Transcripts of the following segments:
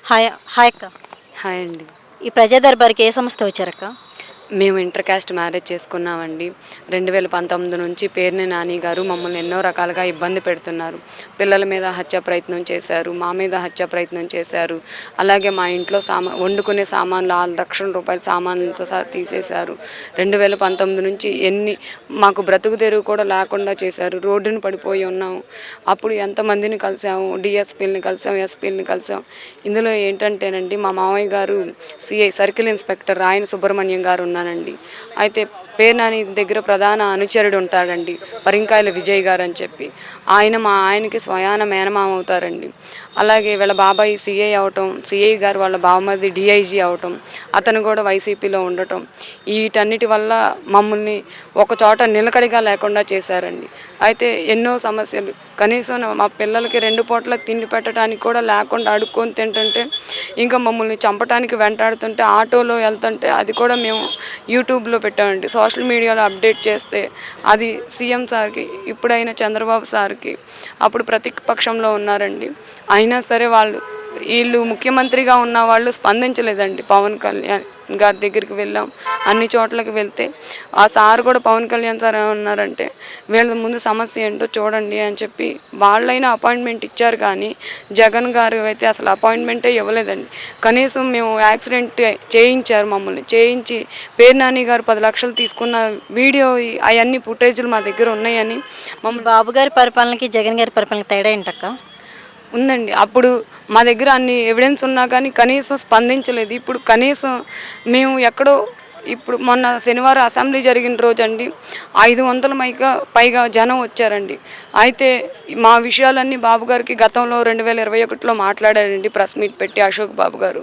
Hi hi అక్క. Hi అండి. ఈ ప్రజా దర్బార్కి ఏ సంస్థ వచ్చారక్క? మేము ఇంటర్ కాస్ట్ మ్యారేజ్ చేసుకున్నామండి. 2019 నుంచి పేర్ని నాని గారు మమ్మల్ని ఎన్నో రకాలుగా ఇబ్బంది పెడుతున్నారు. పిల్లల మీద హత్య ప్రయత్నం చేశారు, మా మీద హత్య ప్రయత్నం చేశారు. అలాగే మా ఇంట్లో వండుకునే సామాన్లు 6 లక్షల రూపాయల సామాన్లతో సహా తీసేశారు. 2019 నుంచి మాకు బ్రతుకు తెరువు కూడా లేకుండా చేశారు. రోడ్డును పడిపోయి ఉన్నాము. అప్పుడు ఎంతమందిని కలిసాము, డిఎస్పీలని కలిసాం, ఎస్పీలని కలిసాం. ఇందులో ఏంటంటేనండి, మా మామయ్య గారు సిఐ సర్కిల్ ఇన్స్పెక్టర్ రాయన సుబ్రహ్మణ్యం గారు ఉన్నానండి. అయితే పేర్నాని దగ్గర ప్రధాన అనుచరుడు ఉంటాడండి, పరింకాయల విజయ్ గారు అని చెప్పి. మా ఆయనకి స్వయాన మేనమామ అవుతారండి. అలాగే వీళ్ళ బాబాయ్ సిఐ అవటం, సిఐ గారు వాళ్ళ బావమరిది డిఐజీ అవటం, అతను కూడా వైసీపీలో ఉండటం, వీటన్నిటి వల్ల మమ్మల్ని ఒక చోట నిలకడగా లేకుండా చేశారండి. అయితే ఎన్నో సమస్యలు, కనీసం మా పిల్లలకి 2 పూటల తిండి పెట్టడానికి కూడా లేకుండా అడుక్కొని తింటుంటే, ఇంకా మమ్మల్ని చంపడానికి వెంటాడుతుంటే ఆటోలో వెళ్తుంటే అది కూడా మేము యూట్యూబ్లో పెట్టామండి. సోషల్ మీడియాలో అప్డేట్ చేస్తే అది సీఎం సార్కి, ఇప్పుడైనా చంద్రబాబు సార్కి, అప్పుడు ప్రతిపక్షంలో ఉన్నారండి, అయినా సరే వీళ్ళు ముఖ్యమంత్రిగా ఉన్న వాళ్ళు స్పందించలేదండి. పవన్ కళ్యాణ్ గారి దగ్గరికి వెళ్ళాం, అన్ని చోట్లకి వెళ్తే ఆ సార్ కూడా పవన్ కళ్యాణ్ సార్ ఏమన్నారంటే, వీళ్ళ ముందు సమస్య ఏంటో చూడండి అని చెప్పి వాళ్ళైనా అపాయింట్మెంట్ ఇచ్చారు. కానీ జగన్ గారు అయితే అసలు అపాయింట్మెంటే ఇవ్వలేదండి. కనీసం మేము యాక్సిడెంట్ చేయించారు, మమ్మల్ని చేయించి పేర్నాని గారు 10 లక్షలు తీసుకున్న వీడియో అవన్నీ ఫుటేజ్లు మా దగ్గర ఉన్నాయని. బాబు గారి పరిపాలనకి జగన్ గారి పరిపాలనకి తేడా ఏంటక్క? ఉందండి. అప్పుడు మా దగ్గర అన్ని ఎవిడెన్స్ ఉన్నా కానీ కనీసం స్పందించలేదు. ఇప్పుడు కనీసం మేము ఇప్పుడు మొన్న శనివారం అసెంబ్లీ జరిగిన రోజు అండి, 500 పైగా జనం వచ్చారండి. అయితే మా విషయాలన్నీ బాబు గారికి గతంలో 2021లో మాట్లాడారండి, ప్రెస్ మీట్ పెట్టి అశోక్ బాబు గారు.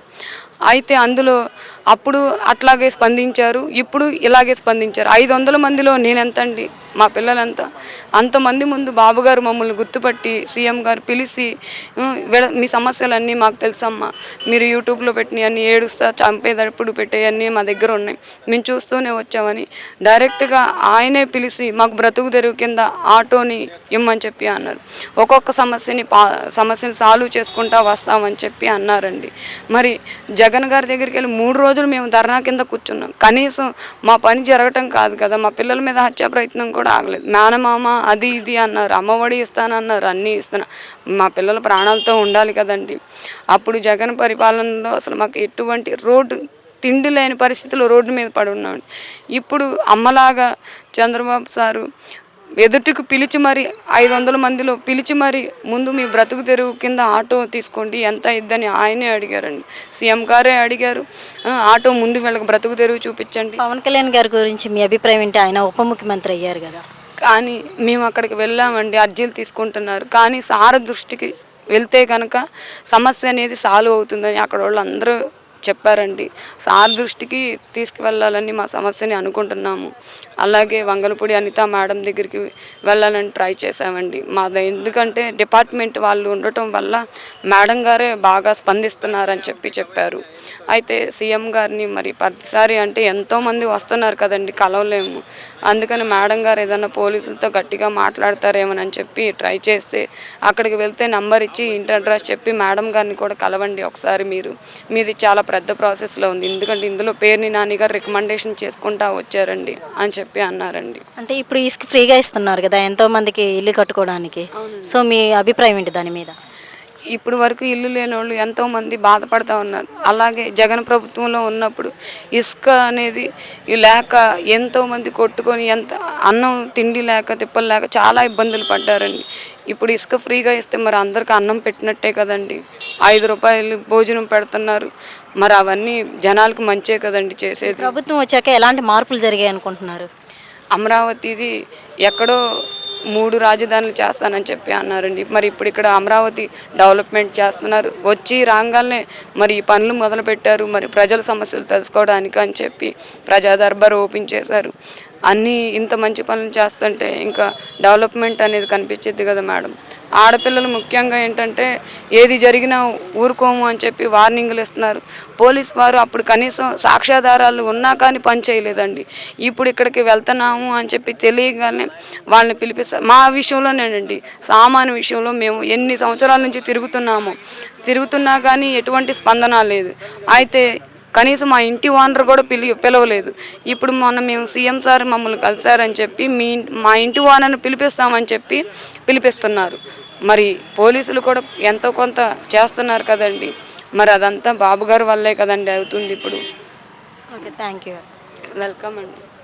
అయితే అందులో అప్పుడు అట్లాగే స్పందించారు, ఇప్పుడు ఇలాగే స్పందించారు. 500 మందిలో నేనెంత అండి, మా పిల్లలంతా. అంతమంది ముందు బాబుగారు మమ్మల్ని గుర్తుపట్టి సీఎం గారు పిలిచి, మీ సమస్యలన్నీ మాకు తెలుసమ్మా, మీరు యూట్యూబ్లో పెట్టినవన్నీ ఏడుస్తా చంపేటప్పుడు పెట్టేవన్నీ మా దగ్గర ఉన్నాయి, మేము చూస్తూనే వచ్చామని డైరెక్ట్గా ఆయనే పిలిచి మాకు బ్రతుకు తెరువు కింద ఆటోని ఇమ్మని చెప్పి అన్నారు. ఒక్కొక్క సమస్యని సాల్వ్ చేసుకుంటా వస్తామని చెప్పి అన్నారండి. మరి జగన్ గారి దగ్గరికి వెళ్ళి 3 రోజులు మేము ధర్నా కింద కూర్చున్నాం. కనీసం మా పని జరగటం కాదు కదా, మా పిల్లల మీద హత్య ప్రయత్నం కూడా ఆగలేదు. మేనమామ అది ఇది అన్నారు, అమ్మఒడి ఇస్తానన్నారు, అన్నీ ఇస్తున్నా. మా పిల్లల ప్రాణాలతో ఉండాలి కదండి. అప్పుడు జగన్ పరిపాలనలో అసలు మాకు ఎటువంటి తిండి లేని పరిస్థితుల్లో రోడ్డు మీద పడి ఉన్నాం. ఇప్పుడు అమ్మలాగా చంద్రబాబు సారు ఎదుటికి పిలిచి మరి 500 మందిలో పిలిచి మరి ముందు మీ బ్రతుకు తెరువు కింద ఆటో తీసుకోండి, ఎంత ఇద్దని ఆయనే అడిగారండి. సీఎం గారే అడిగారు, ఆటో ముందు వీళ్ళకి బ్రతుకు తెరువు చూపించండి. పవన్ కళ్యాణ్ గారి గురించి మీ అభిప్రాయం ఏంటి? ఆయన ఉప ముఖ్యమంత్రి అయ్యారు కదా. కానీ మేము అక్కడికి వెళ్ళామండి, అర్జీలు తీసుకుంటున్నారు. కానీ సార్ దృష్టికి వెళ్తే కనుక సమస్య అనేది సాల్వ్ అవుతుందని అక్కడ వాళ్ళు అందరూ చెప్పారండి. సార్ దృష్టికి తీసుకువెళ్ళాలని మా సమస్యని అనుకుంటున్నాము. అలాగే వంగలపూడి అనిత మేడం దగ్గరికి వెళ్ళాలని ట్రై చేసామండి. ఎందుకంటే డిపార్ట్మెంట్ వాళ్ళు ఉండటం వల్ల మేడం గారే బాగా స్పందిస్తున్నారని చెప్పారు. అయితే సీఎం గారిని మరి ప్రతిసారి అంటే ఎంతోమంది వస్తున్నారు కదండి, కలవలేము. అందుకని మేడం గారు ఏదైనా పోలీసులతో గట్టిగా మాట్లాడతారేమోనని చెప్పి ట్రై చేస్తే, అక్కడికి వెళ్తే నంబర్ ఇచ్చి ఇంటి అడ్రస్ చెప్పి మేడం గారిని కూడా కలవండి ఒకసారి, మీది చాలా పెద్ద ప్రాసెస్లో ఉంది, ఎందుకంటే ఇందులో పేర్ని నాని గారు రికమెండేషన్ చేసుకుంటా వచ్చారండి అని చెప్పి అన్నారండి. అంటే ఇప్పుడు ఇసుక ఫ్రీగా ఇస్తున్నారు కదా ఎంతోమందికి ఇల్లు కట్టుకోవడానికి, సో మీ అభిప్రాయం ఏంటి దాని మీద? ఇప్పుడు వరకు ఇల్లు లేని వాళ్ళు ఎంతోమంది బాధపడుతూ ఉన్నారు. అలాగే జగన్ ప్రభుత్వంలో ఉన్నప్పుడు ఇసుక అనేది లేక ఎంతోమంది కొట్టుకొని అన్నం తిండి లేక తిప్పలు లేక చాలా ఇబ్బందులు పడ్డారండి. ఇప్పుడు ఇసుక ఫ్రీగా ఇస్తే మరి అందరికి అన్నం పెట్టినట్టే కదండి. 5 రూపాయలు భోజనం పెడుతున్నారు, మరి అవన్నీ జనాలకు మంచే కదండి చేసేది. ప్రభుత్వం వచ్చాక ఎలాంటి మార్పులు జరిగాయి అనుకుంటున్నారు? అమరావతిది ఎక్కడో 3 రాజధానులు చేస్తానని చెప్పి అన్నారండి. మరి ఇప్పుడు ఇక్కడ అమరావతి డెవలప్మెంట్ చేస్తున్నారు, వచ్చి రాగానే మరి ఈ పనులు మొదలుపెట్టారు. మరి ప్రజల సమస్యలు తెలుసుకోవడానికి అని చెప్పి ప్రజా దర్బార్ ఓపెన్ చేశారు. అన్నీ ఇంత మంచి పనులు చేస్తుంటే ఇంకా డెవలప్మెంట్ అనేది కనిపించేది కదా మేడం. ఆడపిల్లలు ముఖ్యంగా ఏంటంటే ఏది జరిగినా ఊరుకోము అని చెప్పి వార్నింగ్లు ఇస్తున్నారు. పోలీస్ వారు అప్పుడు కనీసం సాక్ష్యాధారాలు ఉన్నా కానీ పని చేయలేదండి. ఇప్పుడు ఇక్కడికి వెళ్తున్నాము అని చెప్పి తెలియగానే వాళ్ళని పిలిపిస్తారు. మా విషయంలోనేనండి, సామాను విషయంలో మేము ఎన్ని సంవత్సరాల నుంచి తిరుగుతున్నా కానీ ఎటువంటి స్పందన లేదు. అయితే కనీసం మా ఇంటి ఓనర్ కూడా పిలవలేదు. ఇప్పుడు మొన్న మేము సీఎం సార్ మమ్మల్ని కలిశారని చెప్పి మా ఇంటి ఓనర్ని పిలిపిస్తామని చెప్పి పిలిపిస్తున్నారు. మరి పోలీసులు కూడా ఎంతో కొంత చేస్తున్నారు కదండి. మరి అదంతా బాబు గారి వల్లే కదండి అవుతుంది ఇప్పుడు. Okay, thank you. వెల్కమ్ అండి.